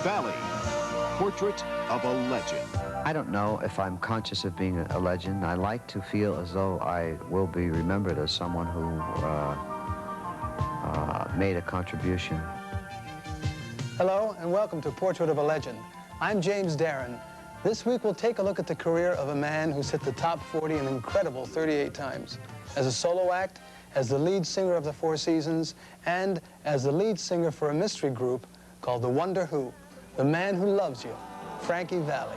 Valli, portrait of a legend. I don't know if I'm conscious of being a legend. I like to feel as though I will be remembered as someone who made a contribution. Hello, and welcome to Portrait of a Legend. I'm James Darren. This week we'll take a look at the career of a man who's hit the top 40 an incredible 38 times. As a solo act, as the lead singer of the Four Seasons, and as the lead singer for a mystery group called The Wonder Who, the man who loves you, Frankie Valli.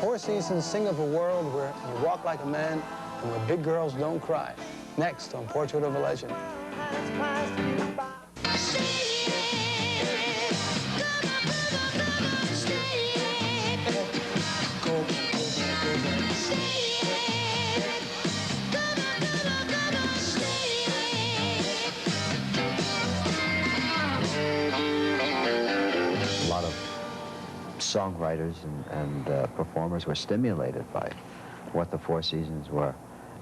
Four Seasons sing of a world where you walk like a man and where big girls don't cry. Next on Portrait of a Legend. A lot of songwriters and performers were stimulated by what the Four Seasons were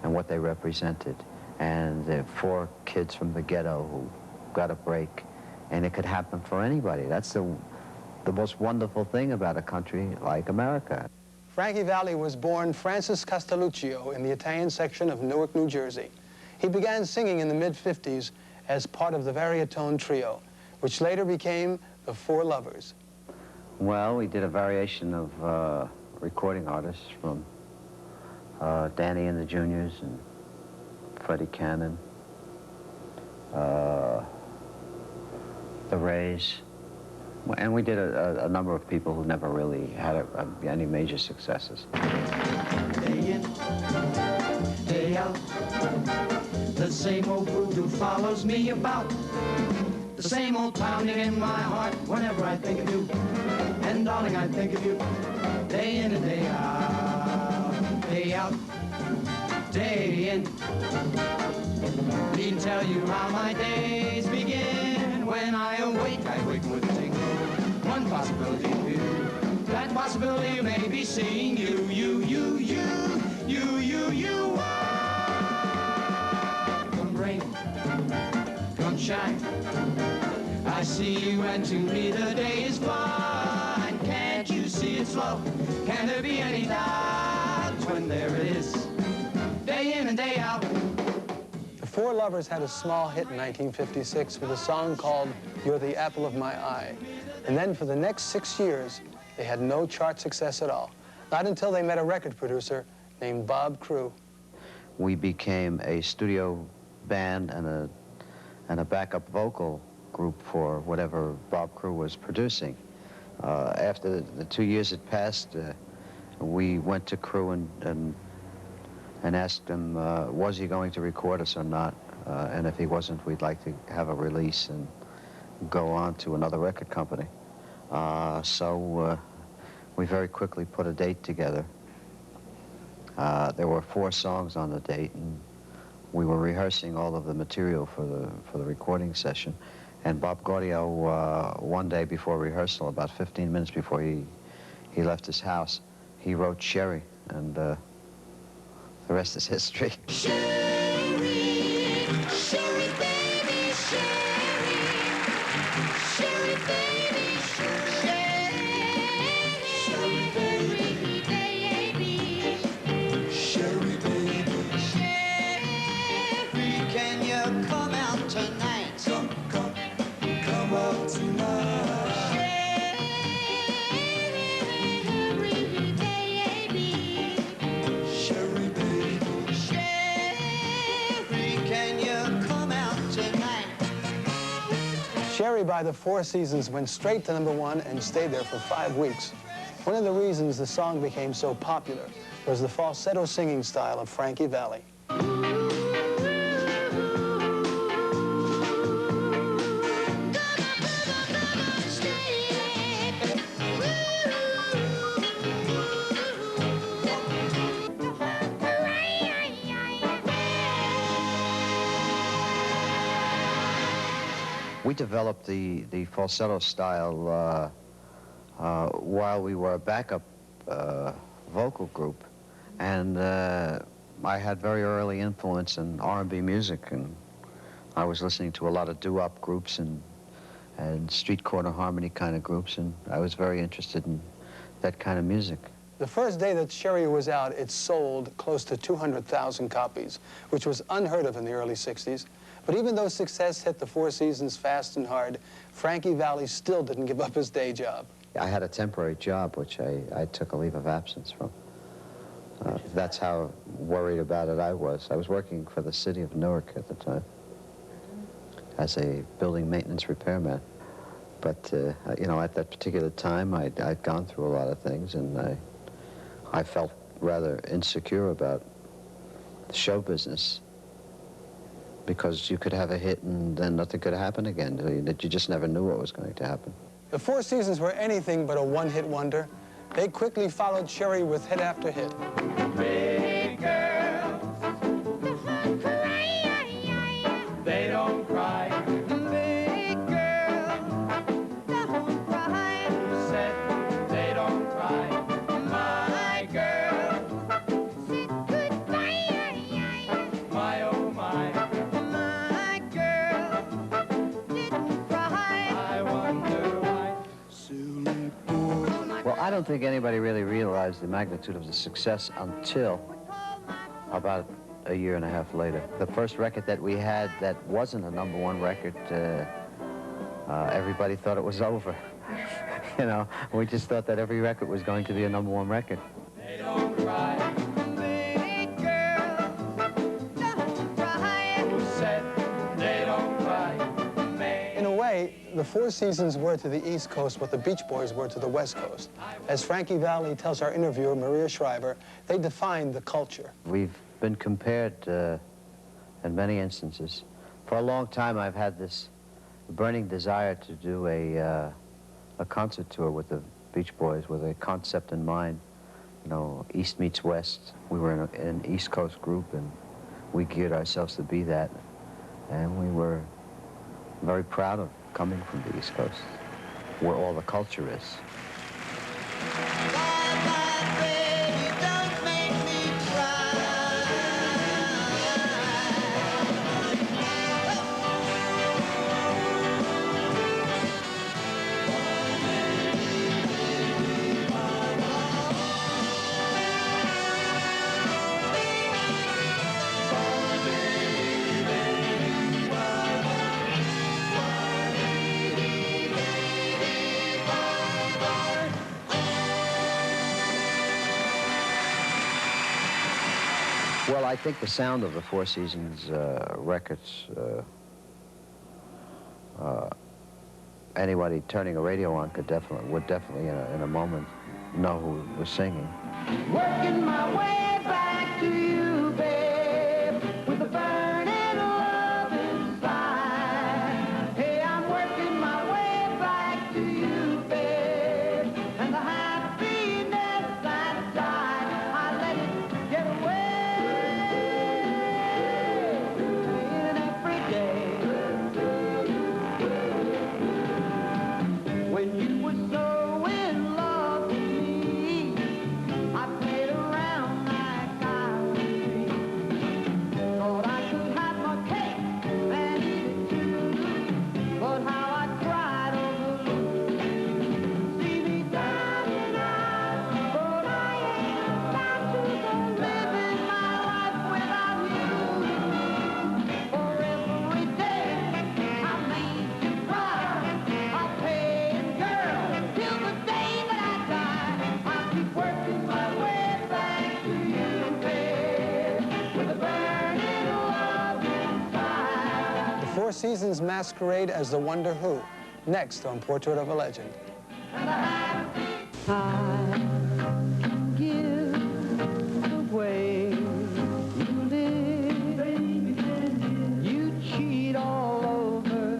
and what they represented. And the four kids from the ghetto who got a break, and it could happen for anybody. That's the most wonderful thing about a country like America. Frankie Valli was born Francis Castelluccio in the Italian section of Newark, New Jersey. He began singing in the mid-50s as part of the Varietone Trio, which later became the Four Lovers. Well, we did a variation of recording artists from Danny and the Juniors and Freddie Cannon, the Rays, and we did a number of people who never really had any major successes. Day in, day out, the same old voodoo follows me about. The same old pounding in my heart whenever I think of you. And darling, I think of you day in and day out, day out, day in. Need to tell you how my days begin. When I wake with a tingle. One possibility of you. That possibility you may be seeing you. Come rain, come shine. I see you, and to me the day is fine. Can't you see it's love? Can there be any doubt when there it is? Day in and day out. The Four Lovers had a small hit in 1956 with a song called You're the Apple of My Eye. And then for the next 6 years, they had no chart success at all. Not until they met a record producer named Bob Crewe. We became a studio band and a backup vocal group for whatever Bob Crewe was producing. After the 2 years had passed, we went to Crewe and asked him, was he going to record us or not? And if he wasn't, we'd like to have a release and go on to another record company. So we very quickly put a date together. There were 4 songs on the date, and we were rehearsing all of the material for the recording session. And Bob Gaudio, one day before rehearsal, about 15 minutes before he left his house, he wrote Sherry, and the rest is history. Sherry, Sherry baby, Sherry, Sherry baby, Sherry, Sherry baby, baby, Sherry baby, Sherry, can you come out tonight? Come out tonight. Sherry baby, Sherry baby, Sherry, can you come out tonight? Sherry by the Four Seasons went straight to #1 and stayed there for 5 weeks. One of the reasons the song became so popular was the falsetto singing style of Frankie Valli. We developed the falsetto style while we were a backup vocal group, and I had very early influence in R&B music, and I was listening to a lot of doo-wop groups and street corner harmony kind of groups, and I was very interested in that kind of music. The first day that Sherry was out, it sold close to 200,000 copies, which was unheard of in the early 60s. But even though success hit the Four Seasons fast and hard, Frankie Valli still didn't give up his day job. I had a temporary job, which I took a leave of absence from. That's how worried about it I was. I was working for the city of Newark at the time as a building maintenance repairman. But, you know, at that particular time, I'd gone through a lot of things, and I felt rather insecure about the show business, because you could have a hit and then nothing could happen again. That you just never knew what was going to happen. The Four Seasons were anything but a one-hit wonder. They quickly followed Sherry with hit after hit. Big girls, they don't cry. Big girls, don't cry. You said they don't cry. My girl, said goodbye. My oh my. My girl didn't cry. I wonder why. Silly boy. Well, I don't think anybody really realized the magnitude of the success until about a year and a half later. The first record that we had that wasn't a #1 record, everybody thought it was over. You know, we just thought that every record was going to be a #1 record. They don't cry. Big girl, don't cry. Who said they don't cry? In a way, the Four Seasons were to the East Coast what the Beach Boys were to the West Coast. As Frankie Valli tells our interviewer, Maria Shriver, they defined the culture. We've been compared in many instances. For a long time, I've had this burning desire to do a concert tour with the Beach Boys with a concept in mind. You know, East meets West. We were in an East Coast group, and we geared ourselves to be that. And we were very proud of coming from the East Coast, where all the culture is. Well, I think the sound of the Four Seasons records, anybody turning a radio on would definitely in a moment know who was singing. Working my way back to you, babe, with a burning love inside. Hey, I'm working my way back to you, babe, and the happiness that died, I let it get away. And every day, when you were so in love with me, I played around like I was free. Thought I could have my cake and eat it too, but how I cried over you. See me down and out, but I ain't about to go living my life without you. For every day I made you cry, I'll pay it, girl, till the day that I die. I'll keep working my way back to you, babe, with a burning love inside. The Four Seasons masquerade as the Wonder Who, next on Portrait of a Legend. And a happy I can give the way you live. You cheat all over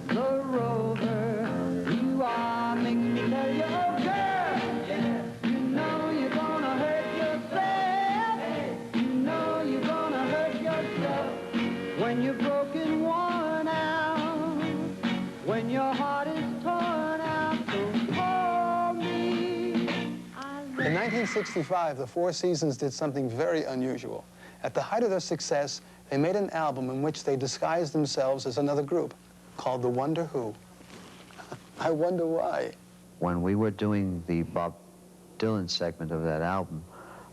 the rover. You are, makes me tell you, oh girl, you know you're gonna hurt yourself. You know you're gonna hurt yourself when you're broken, worn out, when your heart is torn out. So call me. In 1965, the Four Seasons did something very unusual. At the height of their success, they made an album in which they disguised themselves as another group called The Wonder Who. I wonder why. When we were doing the Bob Dylan segment of that album,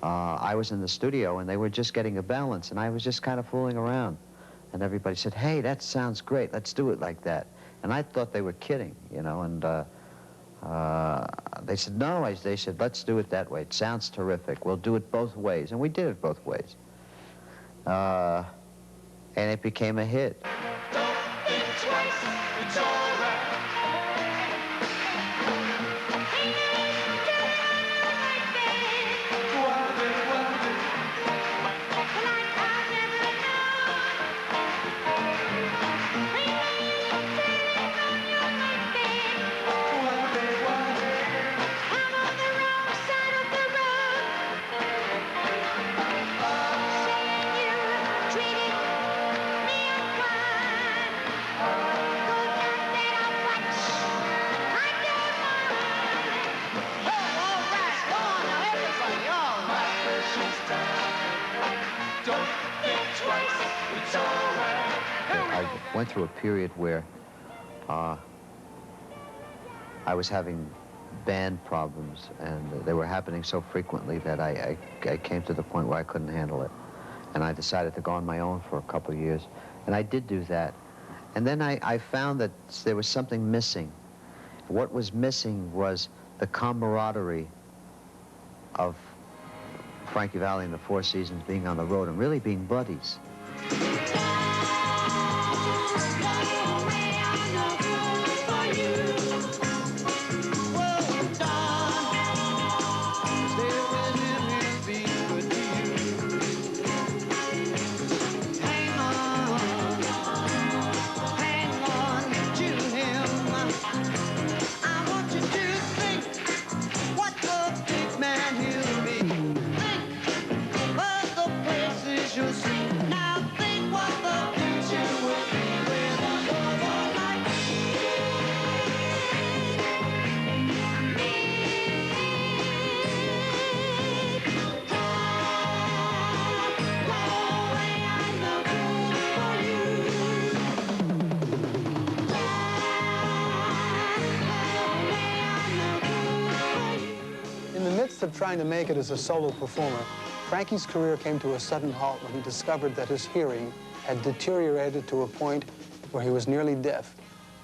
I was in the studio and they were just getting a balance and I was just kind of fooling around. And everybody said, hey, that sounds great, let's do it like that. And I thought they were kidding, you know, and they said, no, they said, let's do it that way. It sounds terrific. We'll do it both ways. And we did it both ways. And it became a hit. Don't think twice, it's all right. I went through a period where I was having band problems, and they were happening so frequently that I came to the point where I couldn't handle it. And I decided to go on my own for a couple of years. And I did do that. And then I found that there was something missing. What was missing was the camaraderie of Frankie Valli and the Four Seasons being on the road and really being buddies. Of trying to make it as a solo performer, Frankie's career came to a sudden halt when he discovered that his hearing had deteriorated to a point where he was nearly deaf.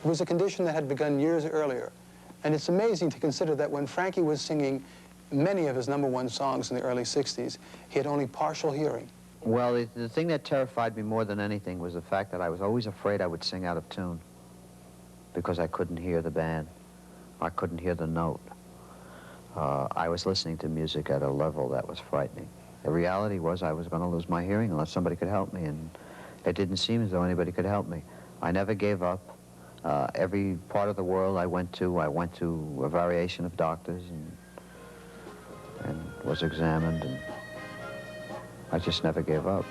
It was a condition that had begun years earlier. And it's amazing to consider that when Frankie was singing many of his #1 songs in the early 60s, he had only partial hearing. Well, the thing that terrified me more than anything was the fact that I was always afraid I would sing out of tune because I couldn't hear the band. I couldn't hear the note. I was listening to music at a level that was frightening. The reality was I was going to lose my hearing unless somebody could help me, and it didn't seem as though anybody could help me. I never gave up. Every part of the world I went to a variation of doctors and was examined, and I just never gave up.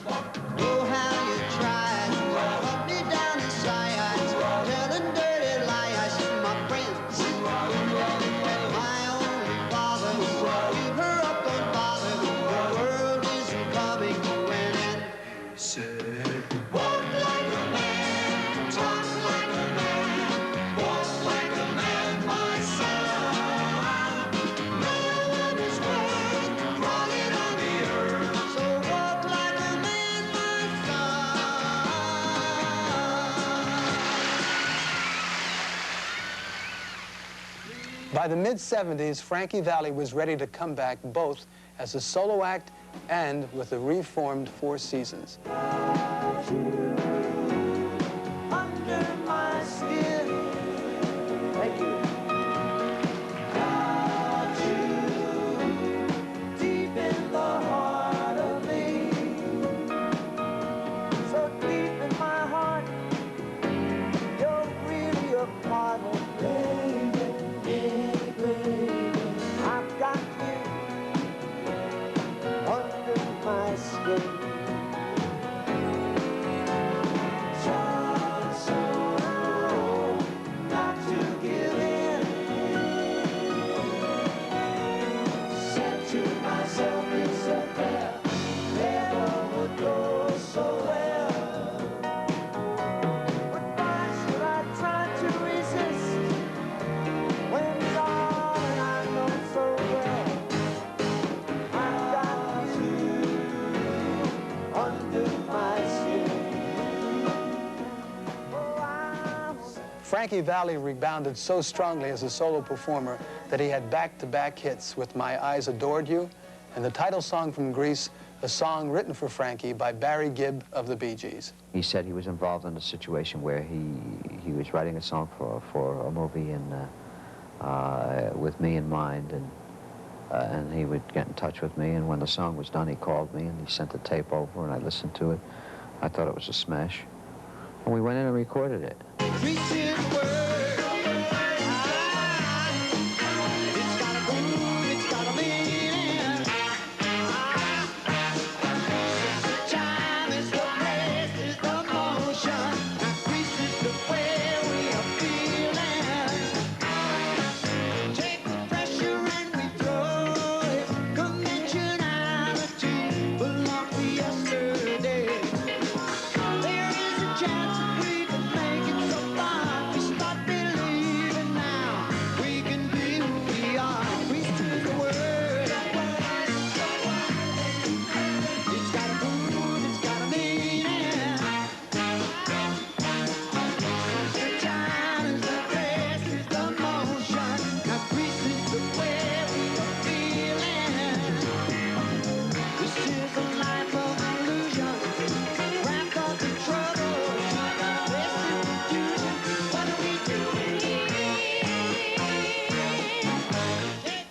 Oh, how you tried to put me down inside, telling dirty lies to my friends. My only father, give her up, don't bother. The world isn't coming to an end. Said, walk like a man, talk like a man, walk like a man, my son. No one is worth crawling on the earth, so walk like a man, my son. By the mid-70s, Frankie Valli was ready to come back both as a solo act and with the reformed Four Seasons. Under my skin. Thank you. Frankie Valli rebounded so strongly as a solo performer that he had back-to-back hits with My Eyes Adored You and the title song from Grease, a song written for Frankie by Barry Gibb of the Bee Gees. He said he was involved in a situation where he was writing a song for a movie and with me in mind, and he would get in touch with me, and when the song was done, he called me and he sent the tape over, and I listened to it. I thought it was a smash, and we went in and recorded it.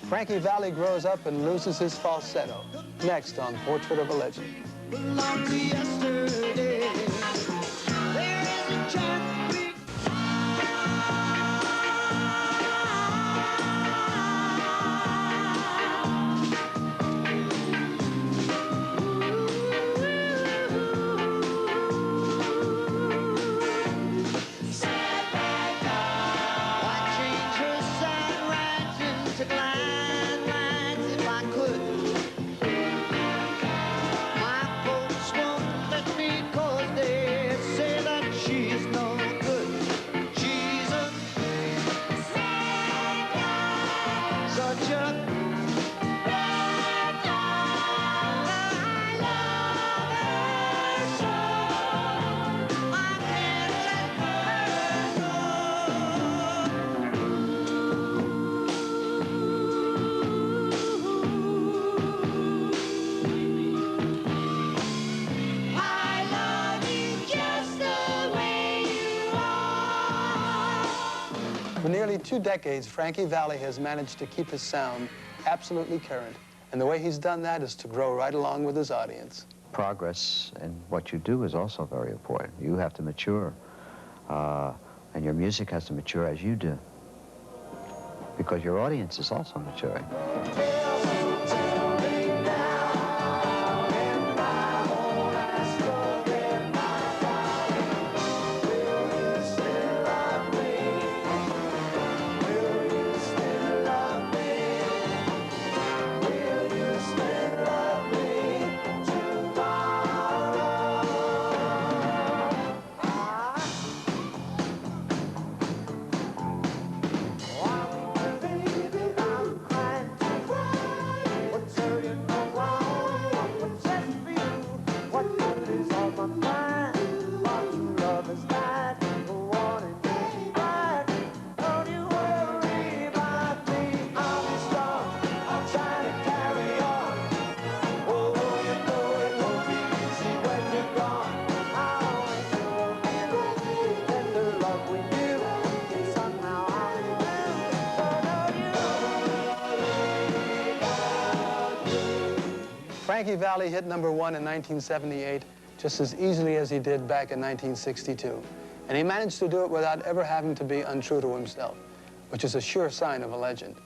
Frankie Valli grows up and loses his falsetto. Next on Portrait of a Legend. Belong to yesterday. There is a chance we For nearly 2 decades, Frankie Valli has managed to keep his sound absolutely current. And the way he's done that is to grow right along with his audience. Progress in what you do is also very important. You have to mature, and your music has to mature as you do, because your audience is also maturing. Frankie Valli hit #1 in 1978 just as easily as he did back in 1962. And he managed to do it without ever having to be untrue to himself, which is a sure sign of a legend.